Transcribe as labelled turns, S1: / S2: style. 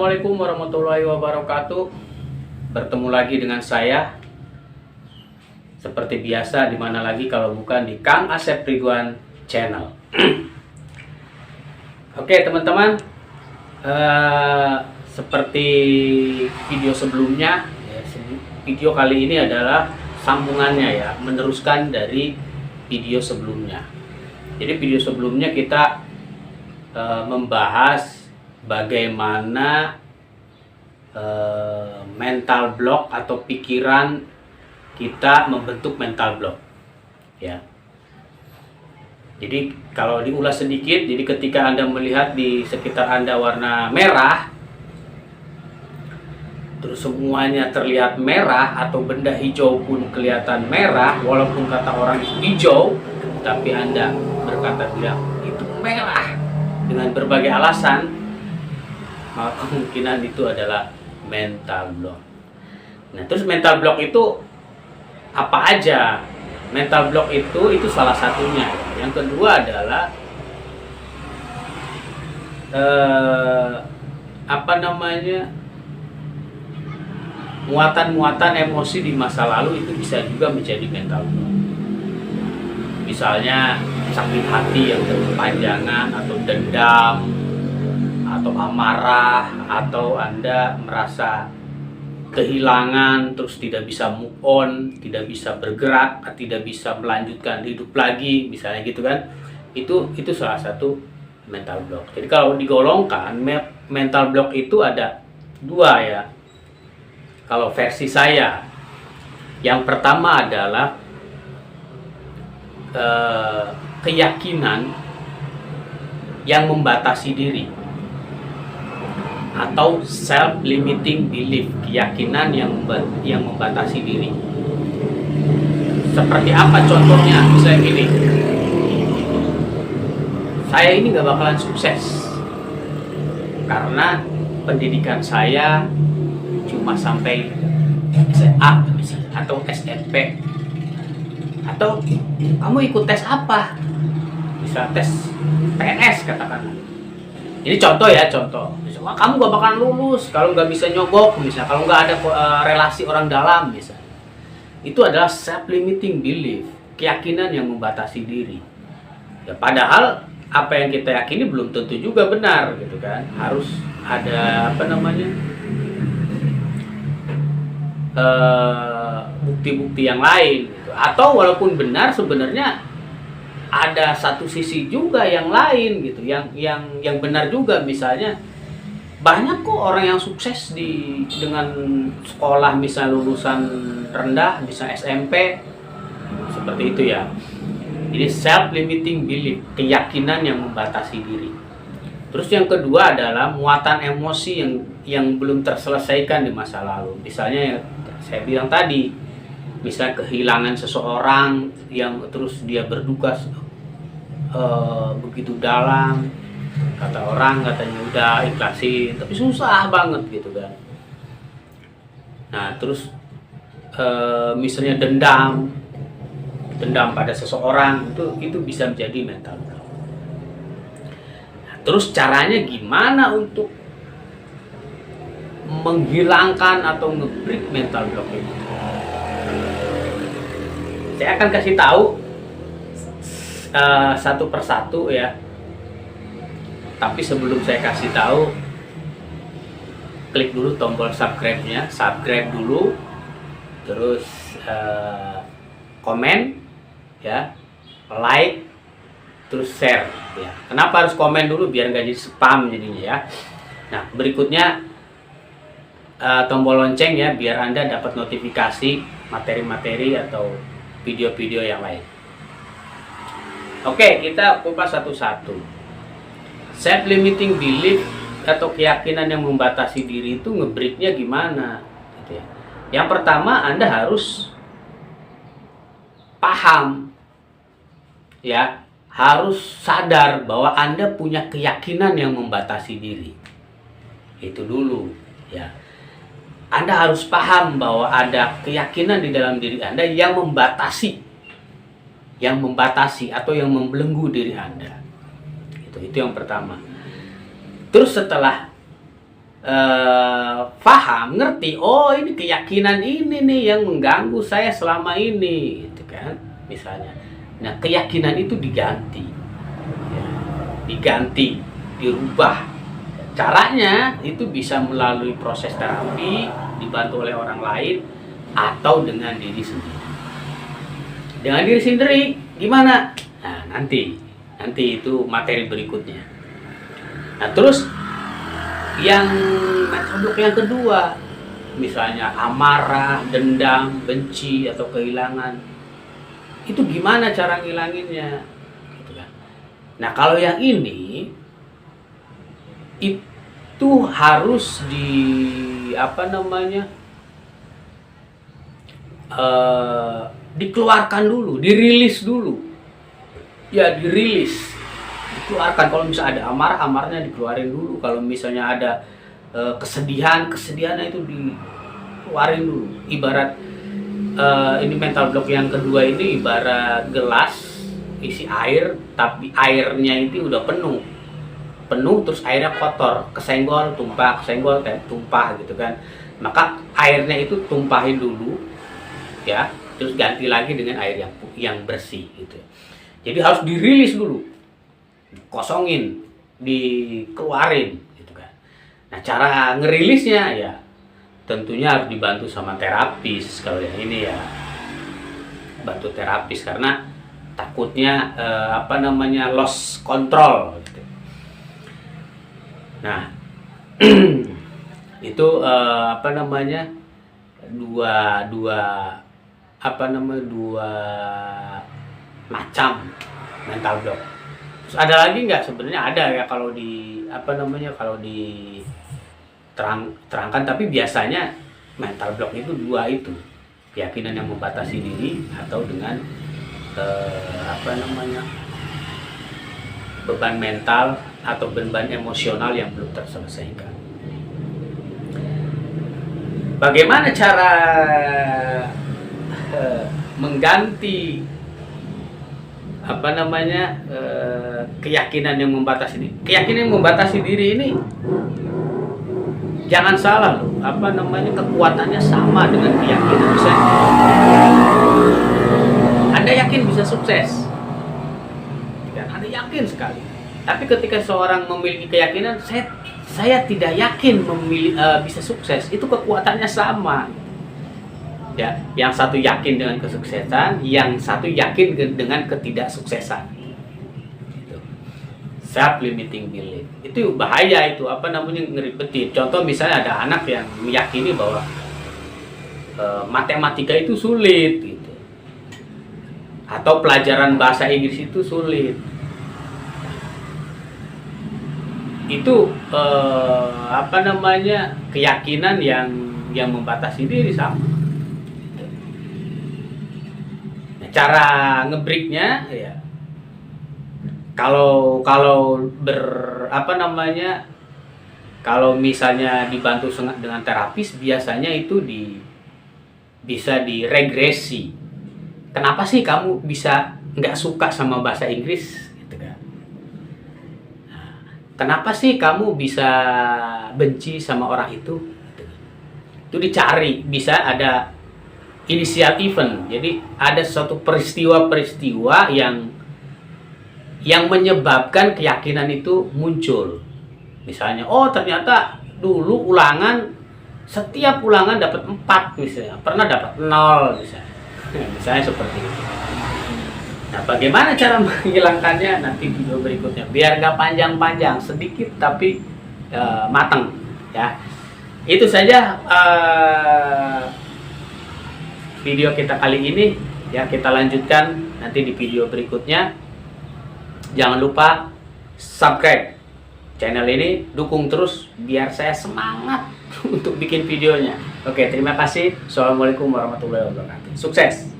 S1: Assalamualaikum warahmatullahi wabarakatuh. Bertemu lagi dengan saya seperti biasa, di mana lagi kalau bukan di Kang Asep Ridwan Channel. Oke teman-teman, seperti video sebelumnya, video kali ini adalah sambungannya ya, meneruskan dari video sebelumnya. Jadi video sebelumnya kita membahas bagaimana mental block atau pikiran kita membentuk mental block ya. Jadi kalau diulas sedikit, jadi ketika Anda melihat di sekitar Anda warna merah, terus semuanya terlihat merah atau benda hijau pun kelihatan merah, walaupun kata orang itu hijau, tapi Anda berkata bilang itu merah dengan berbagai alasan, maka kemungkinan itu adalah mental block. Nah, terus mental block itu apa aja? Mental block itu salah satunya. Yang kedua adalah muatan-muatan emosi di masa lalu itu bisa juga menjadi mental block. Misalnya sakit hati yang berkepanjangan, atau dendam, atau amarah, atau Anda merasa kehilangan terus tidak bisa move on, tidak bisa bergerak, tidak bisa melanjutkan hidup lagi, misalnya gitu kan. Itu salah satu mental block. Jadi kalau digolongkan, mental block itu ada dua ya. Kalau versi saya, yang pertama adalah keyakinan yang membatasi diri, atau self-limiting belief, keyakinan yang membatasi diri. Seperti apa contohnya? Misalnya gini, saya ini gak bakalan sukses karena pendidikan saya cuma sampai SMA atau SMP. Atau kamu ikut tes apa? Bisa tes PNS katakanlah. Ini contoh ya, contoh. Misalnya, kamu gak bakalan lulus kalau nggak bisa nyogok, misalnya, kalau nggak ada relasi orang dalam, misalnya. Itu adalah self-limiting belief, keyakinan yang membatasi diri. Ya, padahal apa yang kita yakini belum tentu juga benar, gitu kan. Harus ada bukti-bukti yang lain, gitu. Atau walaupun benar, sebenarnya ada satu sisi juga yang lain gitu, yang benar juga. Misalnya banyak kok orang yang sukses dengan sekolah, misalnya lulusan rendah, misalnya SMP, seperti itu ya. Jadi self-limiting belief, keyakinan yang membatasi diri. Terus yang kedua adalah muatan emosi yang belum terselesaikan di masa lalu. Misalnya yang saya bilang tadi, misalnya kehilangan seseorang yang terus dia berduka begitu dalam, kata orang katanya udah ikhlasin, tapi susah banget gitu kan. Nah terus misalnya dendam pada seseorang, itu bisa menjadi mental block. Nah, terus caranya gimana untuk menghilangkan atau nge-break mental block itu? Saya akan kasih tahu satu persatu ya. Tapi sebelum saya kasih tahu, klik dulu tombol subscribe-nya, subscribe dulu, terus komen ya, like, terus share ya. Kenapa harus komen dulu? Biar nggak jadi spam jadinya ya. Nah berikutnya tombol lonceng ya, biar Anda dapat notifikasi materi-materi atau video-video yang lain. Oke, kita kupas satu-satu. Self-limiting belief atau keyakinan yang membatasi diri itu nge-breaknya gimana? Gitu ya. Yang pertama, Anda harus paham, ya, harus sadar bahwa Anda punya keyakinan yang membatasi diri. Itu dulu, ya. Anda harus paham bahwa ada keyakinan di dalam diri Anda yang membatasi atau yang membelenggu diri Anda. Itu yang pertama. Terus setelah paham, ngerti, oh ini keyakinan ini nih yang mengganggu saya selama ini, gitu kan, misalnya. Nah, keyakinan itu diganti, ya, diganti, dirubah. Caranya itu bisa melalui proses terapi, dibantu oleh orang lain, atau dengan diri sendiri. Dengan diri sendiri gimana? Nah, nanti itu materi berikutnya. Nah, terus yang metode yang kedua, misalnya amarah, dendam, benci, atau kehilangan, itu gimana cara ngilanginnya, gitu kan. Nah, kalau yang ini itu harus dikeluarkan dulu, dirilis dulu, ya, dirilis, dikeluarkan. Kalau misalnya ada amarahnya dikeluarin dulu. Kalau misalnya ada kesedihannya itu dikeluarin dulu. Ibarat ini mental block yang kedua ini ibarat gelas isi air, tapi airnya itu udah penuh, terus airnya kotor, kesenggol, tumpah, kesenggol, tumpah, gitu kan. Maka airnya itu tumpahin dulu, ya, terus ganti lagi dengan air yang bersih, gitu. Jadi harus dirilis dulu, kosongin, dikeluarin, gitu kan. Nah, cara ngerilisnya ya tentunya harus dibantu sama terapis. Kalau yang ini ya bantu terapis, karena takutnya lost control, gitu. Nah, itu dua macam mental block. Terus ada lagi nggak? Sebenarnya ada ya, kalau terangkan, tapi biasanya mental block itu dua itu, keyakinan yang membatasi diri atau dengan beban mental atau beban emosional yang belum terselesaikan. Bagaimana cara mengganti keyakinan yang membatasi diri? Keyakinan yang membatasi diri ini jangan salah loh, kekuatannya sama dengan keyakinan Anda yakin bisa sukses, dan Anda yakin sekali. Tapi ketika seorang memiliki keyakinan, saya tidak yakin bisa sukses, itu kekuatannya sama. Ya, yang satu yakin dengan kesuksesan, yang satu yakin dengan ketidaksuksesan. Self-limiting belief. Itu bahaya, itu ngeribetin. Contoh misalnya ada anak yang meyakini bahwa matematika itu sulit, gitu. Atau pelajaran bahasa Inggris itu sulit. Itu keyakinan yang membatasi diri sama. Nah, cara ngebreaknya ya, kalau misalnya dibantu dengan terapis, biasanya itu bisa diregresi. Kenapa sih kamu bisa nggak suka sama bahasa Inggris, gitu kan? Nah, kenapa sih kamu bisa benci sama orang itu? Itu dicari, bisa ada initial event. Jadi ada suatu peristiwa yang menyebabkan keyakinan itu muncul. Misalnya, oh ternyata dulu setiap ulangan dapat 4 misalnya, pernah dapat 0 misalnya. Misalnya seperti itu. Nah, bagaimana cara menghilangkannya? Nanti video berikutnya. Biar gak panjang-panjang, sedikit tapi matang, ya. Itu saja video kita kali ini, ya. Kita lanjutkan nanti di video berikutnya. Jangan lupa subscribe channel ini, dukung terus biar saya semangat untuk bikin videonya. Oke, terima kasih. Assalamualaikum warahmatullahi wabarakatuh. Sukses!